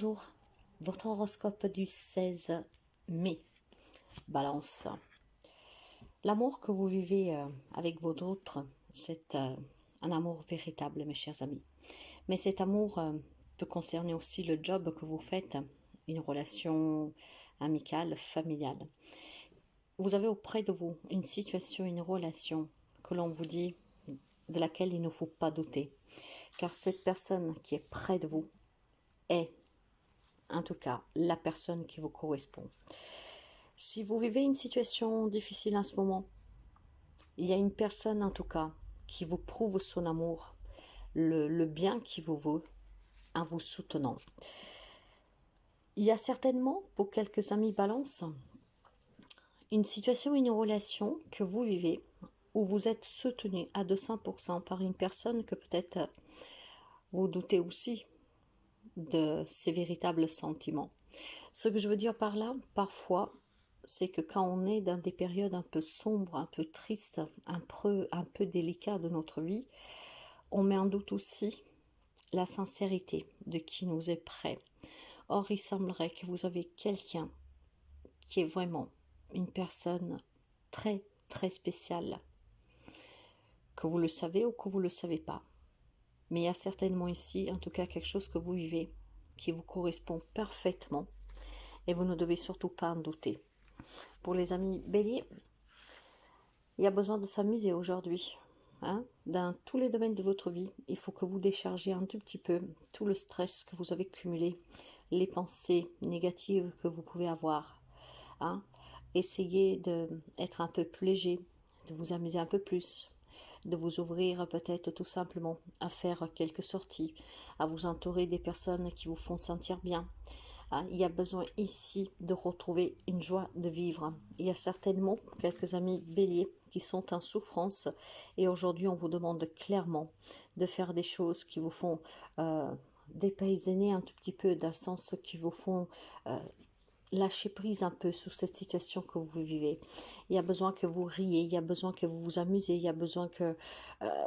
Bonjour, votre horoscope du 16 mai. Balance. L'amour que vous vivez avec vos autres, c'est un amour véritable, mes chers amis. Mais cet amour peut concerner aussi le job que vous faites, une relation amicale, familiale. Vous avez auprès de vous une situation, une relation que l'on vous dit, de laquelle il ne faut pas douter. Car cette personne qui est près de vous est en tout cas la personne qui vous correspond. Si vous vivez une situation difficile en ce moment, il y a une personne en tout cas qui vous prouve son amour, le bien qu'il vous veut en vous soutenant. Il y a certainement pour quelques amis balance une situation, une relation que vous vivez où vous êtes soutenu à 200% par une personne que peut-être vous doutez aussi de ses véritables sentiments. Ce que je veux dire par là, parfois, c'est que quand on est dans des périodes un peu sombres, un peu tristes, un peu délicates de notre vie, on met en doute aussi la sincérité de qui nous est prêt. Or, il semblerait que vous avez quelqu'un qui est vraiment une personne très, très spéciale, que vous le savez ou que vous ne le savez pas. Mais il y a certainement ici, en tout cas, quelque chose que vous vivez qui vous correspond parfaitement et vous ne devez surtout pas en douter. Pour les amis béliers, il y a besoin de s'amuser aujourd'hui. Dans tous les domaines de votre vie, il faut que vous déchargiez un tout petit peu tout le stress que vous avez cumulé, les pensées négatives que vous pouvez avoir. Essayez d'être un peu plus léger, de vous amuser un peu plus, de vous ouvrir peut-être tout simplement à faire quelques sorties, à vous entourer des personnes qui vous font sentir bien. Il y a besoin ici de retrouver une joie de vivre. Il y a certainement quelques amis béliers qui sont en souffrance et aujourd'hui on vous demande clairement de faire des choses qui vous font dépaysanner un tout petit peu, dans le sens qui vous font lâcher prise un peu sur cette situation que vous vivez. Il y a besoin que vous riez, il y a besoin que vous vous amusez, il y a besoin que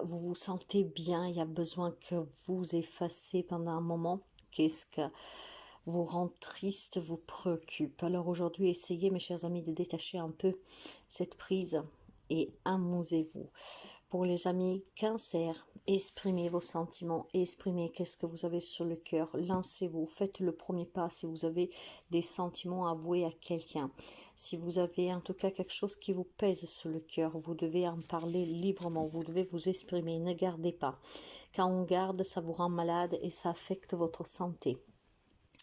vous vous sentez bien, il y a besoin que vous effacez pendant un moment qu'est-ce que vous rend triste, vous préoccupe. Alors aujourd'hui, essayez, mes chers amis, de détacher un peu cette prise et amusez-vous. Pour les amis cancer, exprimez vos sentiments, exprimez qu'est-ce que vous avez sur le cœur, lancez-vous, faites le premier pas si vous avez des sentiments avoués à quelqu'un. Si vous avez en tout cas quelque chose qui vous pèse sur le cœur, vous devez en parler librement, vous devez vous exprimer, ne gardez pas. Quand on garde, ça vous rend malade et ça affecte votre santé.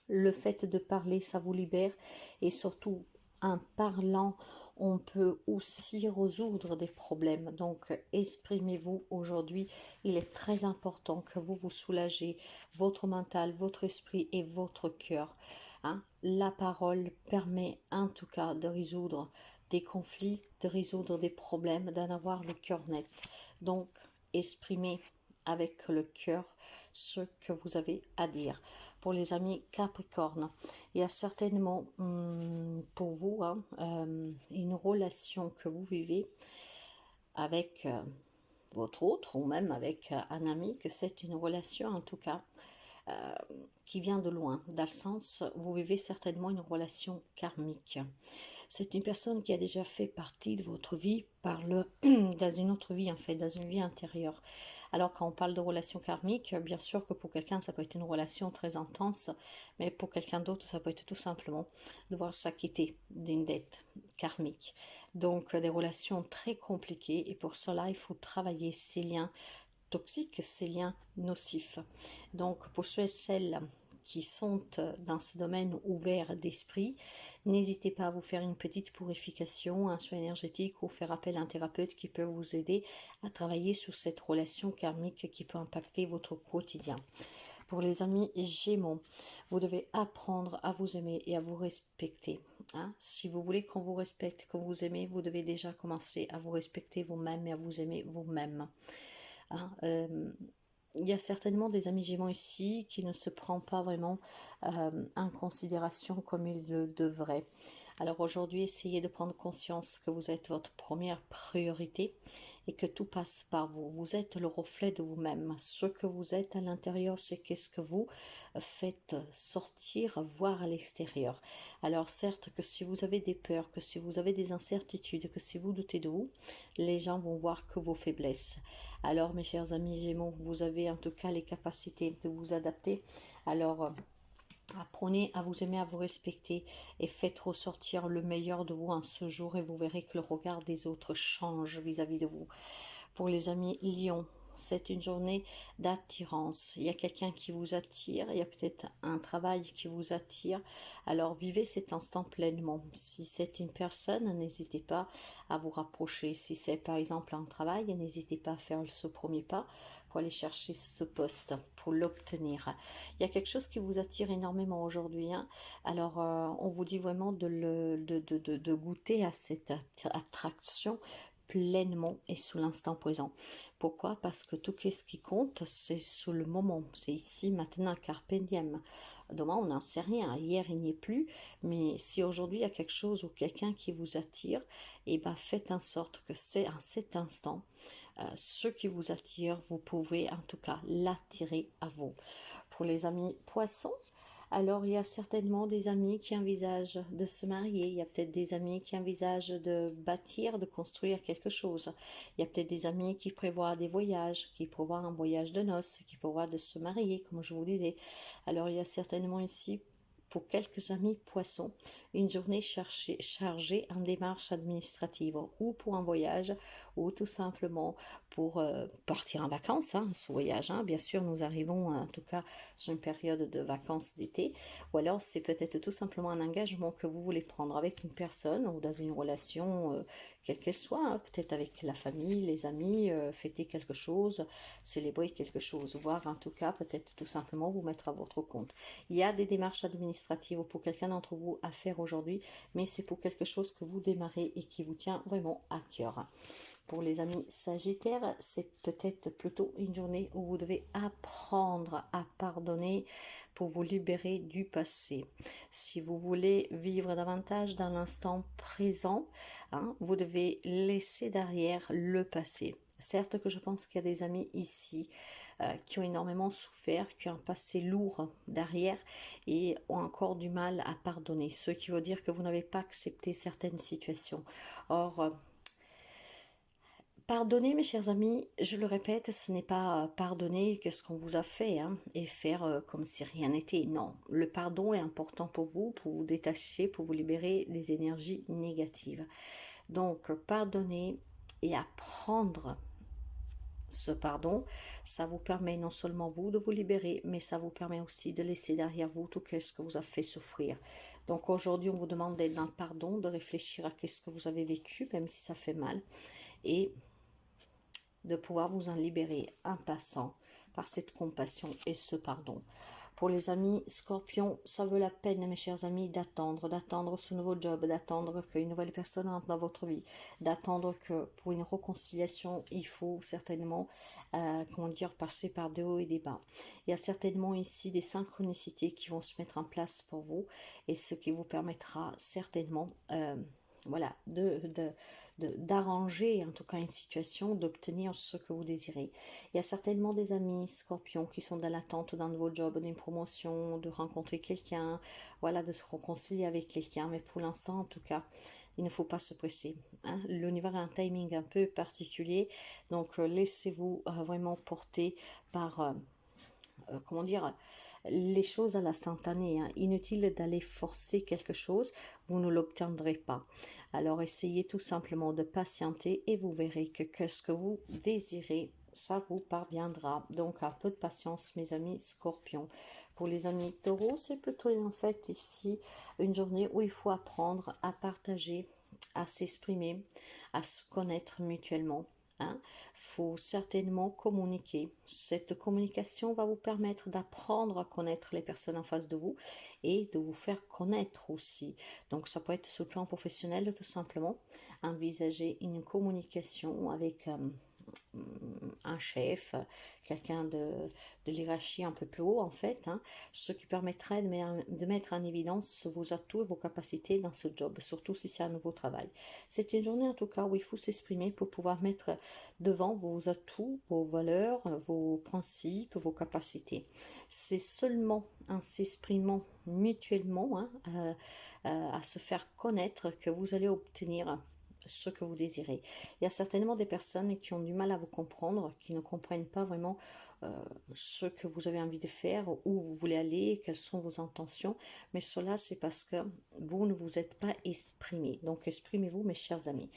Le fait de parler, ça vous libère et surtout, en parlant, on peut aussi résoudre des problèmes. Donc, exprimez-vous aujourd'hui. Il est très important que vous vous soulagez votre mental, votre esprit et votre cœur. La parole permet en tout cas de résoudre des conflits, de résoudre des problèmes, d'en avoir le cœur net. Donc, exprimez avec le cœur ce que vous avez à dire. Pour les amis Capricorne, il y a certainement pour vous une relation que vous vivez avec votre autre ou même avec un ami, que c'est une relation en tout cas qui vient de loin, dans le sens vous vivez certainement une relation karmique. C'est une personne qui a déjà fait partie de votre vie dans une autre vie en fait, dans une vie intérieure. Alors quand on parle de relation karmique, bien sûr que pour quelqu'un ça peut être une relation très intense, mais pour quelqu'un d'autre ça peut être tout simplement devoir s'acquitter d'une dette karmique. Donc des relations très compliquées et pour cela il faut travailler ces liens toxiques, ces liens nocifs. Donc pour ceux et celles qui sont dans ce domaine ouvert d'esprit, n'hésitez pas à vous faire une petite purification, un soin énergétique ou faire appel à un thérapeute qui peut vous aider à travailler sur cette relation karmique qui peut impacter votre quotidien. Pour les amis Gémeaux, vous devez apprendre à vous aimer et à vous respecter. Si vous voulez qu'on vous respecte, qu'on vous aime, vous devez déjà commencer à vous respecter vous-même et à vous aimer vous-même. Il y a certainement des amis Gémeaux ici qui ne se prend pas vraiment en considération comme il le devrait. Alors aujourd'hui, essayez de prendre conscience que vous êtes votre première priorité et que tout passe par vous. Vous êtes le reflet de vous-même. Ce que vous êtes à l'intérieur, c'est qu'est-ce que vous faites sortir, voir à l'extérieur. Alors certes que si vous avez des peurs, que si vous avez des incertitudes, que si vous doutez de vous, les gens vont voir que vos faiblesses. Alors mes chers amis Gémeaux, vous avez en tout cas les capacités de vous adapter. Alors apprenez à vous aimer, à vous respecter et faites ressortir le meilleur de vous en ce jour et vous verrez que le regard des autres change vis-à-vis de vous. Pour les amis Lion, c'est une journée d'attirance. Il y a quelqu'un qui vous attire, il y a peut-être un travail qui vous attire. Alors vivez cet instant pleinement. Si c'est une personne, n'hésitez pas à vous rapprocher. Si c'est par exemple un travail, n'hésitez pas à faire ce premier pas pour aller chercher ce poste, pour l'obtenir. Il y a quelque chose qui vous attire énormément aujourd'hui. Hein. Alors on vous dit vraiment de goûter à cette attraction pleinement et sous l'instant présent. Pourquoi? Parce que tout ce qui compte, c'est sous le moment, c'est ici, maintenant, carpe diem. Demain, on n'en sait rien. Hier, il n'y est plus. Mais si aujourd'hui, il y a quelque chose ou quelqu'un qui vous attire, et ben, faites en sorte que c'est en cet instant, ce qui vous attire, vous pouvez en tout cas l'attirer à vous. Pour les amis poissons, alors, il y a certainement des amis qui envisagent de se marier, il y a peut-être des amis qui envisagent de bâtir, de construire quelque chose. Il y a peut-être des amis qui prévoient des voyages, qui prévoient un voyage de noces, qui prévoient de se marier, comme je vous disais. Alors, il y a certainement ici, pour quelques amis poissons, une journée chargée en démarches administratives, ou pour un voyage, ou tout simplement pour partir en vacances, hein, ce voyage. Hein. Bien sûr, nous arrivons en tout cas sur une période de vacances d'été, ou alors c'est peut-être tout simplement un engagement que vous voulez prendre avec une personne ou dans une relation, quelle qu'elle soit, hein, peut-être avec la famille, les amis, fêter quelque chose, célébrer quelque chose, voire en tout cas peut-être tout simplement vous mettre à votre compte. Il y a des démarches administratives pour quelqu'un d'entre vous à faire aujourd'hui, mais c'est pour quelque chose que vous démarrez et qui vous tient vraiment à cœur. Pour les amis Sagittaires, c'est peut-être plutôt une journée où vous devez apprendre à pardonner pour vous libérer du passé. Si vous voulez vivre davantage dans l'instant présent, hein, vous devez laisser derrière le passé. Certes que je pense qu'il y a des amis ici qui ont énormément souffert, qui ont un passé lourd derrière et ont encore du mal à pardonner. Ce qui veut dire que vous n'avez pas accepté certaines situations. Or, pardonner, mes chers amis, je le répète, ce n'est pas pardonner qu'est-ce qu'on vous a fait, hein, et faire comme si rien n'était. Non, le pardon est important pour vous détacher, pour vous libérer des énergies négatives. Donc, pardonner et apprendre ce pardon, ça vous permet non seulement vous de vous libérer, mais ça vous permet aussi de laisser derrière vous tout ce que vous a fait souffrir. Donc aujourd'hui, on vous demande d'être dans le pardon, de réfléchir à ce que vous avez vécu, même si ça fait mal, et de pouvoir vous en libérer en passant par cette compassion et ce pardon. Pour les amis Scorpions, ça vaut la peine, mes chers amis, d'attendre ce nouveau job, d'attendre qu'une nouvelle personne entre dans votre vie, d'attendre que pour une réconciliation, il faut certainement, passer par des hauts et des bas. Il y a certainement ici des synchronicités qui vont se mettre en place pour vous et ce qui vous permettra certainement d'arranger en tout cas une situation, d'obtenir ce que vous désirez. Il y a certainement des amis Scorpions qui sont dans l'attente d'un nouveau job, d'une promotion, de rencontrer quelqu'un, de se réconcilier avec quelqu'un, mais pour l'instant en tout cas, il ne faut pas se presser. Hein. L'univers a un timing un peu particulier, donc laissez-vous vraiment porter par les choses à l'instantané. Hein. Inutile d'aller forcer quelque chose, vous ne l'obtiendrez pas. Alors essayez tout simplement de patienter et vous verrez que ce que vous désirez, ça vous parviendra. Donc un peu de patience, mes amis Scorpions. Pour les amis Taureaux, c'est plutôt en fait ici une journée où il faut apprendre à partager, à s'exprimer, à se connaître mutuellement. Faut certainement communiquer. Cette communication va vous permettre d'apprendre à connaître les personnes en face de vous et de vous faire connaître aussi. Donc ça peut être sur le plan professionnel tout simplement. Envisager une communication avec un chef, quelqu'un de l'hierarchie un peu plus haut en fait, hein, ce qui permettrait de mettre en évidence vos atouts et vos capacités dans ce job, surtout si c'est un nouveau travail. C'est une journée en tout cas où il faut s'exprimer pour pouvoir mettre devant vos atouts, vos valeurs, vos principes, vos capacités. C'est seulement en s'exprimant mutuellement, hein, à se faire connaître que vous allez obtenir ce que vous désirez. Il y a certainement des personnes qui ont du mal à vous comprendre, qui ne comprennent pas vraiment ce que vous avez envie de faire, où vous voulez aller, quelles sont vos intentions, mais cela c'est parce que vous ne vous êtes pas exprimé. Donc exprimez-vous mes chers amis.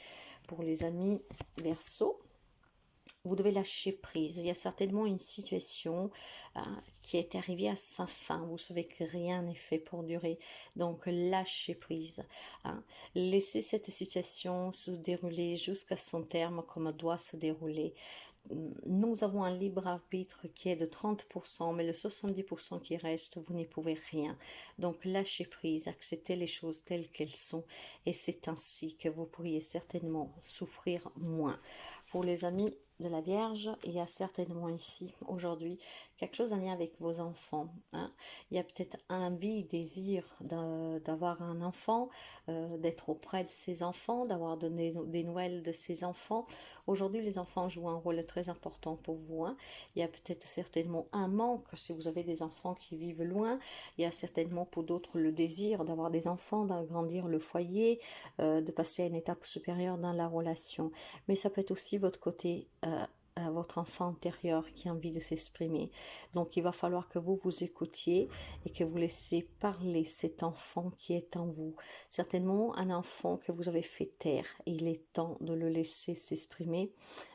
Pour les amis Verseau, vous devez lâcher prise. Il y a certainement une situation qui est arrivée à sa fin. Vous savez que rien n'est fait pour durer. Donc lâchez prise. Hein. Laissez cette situation se dérouler jusqu'à son terme comme elle doit se dérouler. Nous avons un libre arbitre qui est de 30%, mais le 70% qui reste, vous n'y pouvez rien. Donc lâchez prise, acceptez les choses telles qu'elles sont, et c'est ainsi que vous pourriez certainement souffrir moins. Pour les amis de la Vierge, il y a certainement ici, aujourd'hui, quelque chose en lien avec vos enfants. Hein. Il y a peut-être envie, désir d'avoir un enfant, d'être auprès de ses enfants, d'avoir donné des nouvelles de ses enfants. Aujourd'hui, les enfants jouent un rôle très important pour vous. Hein. Il y a peut-être certainement un manque si vous avez des enfants qui vivent loin. Il y a certainement pour d'autres le désir d'avoir des enfants, d'agrandir le foyer, de passer à une étape supérieure dans la relation. Mais ça peut être aussi votre côté, votre enfant intérieur qui a envie de s'exprimer. Donc il va falloir que vous vous écoutiez et que vous laissiez parler cet enfant qui est en vous. Certainement un enfant que vous avez fait taire. Il est temps de le laisser s'exprimer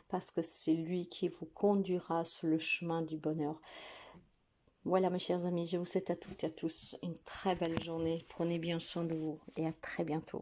parce que c'est lui qui vous conduira sur le chemin du bonheur. Voilà mes chers amis, je vous souhaite à toutes et à tous une très belle journée. Prenez bien soin de vous et à très bientôt.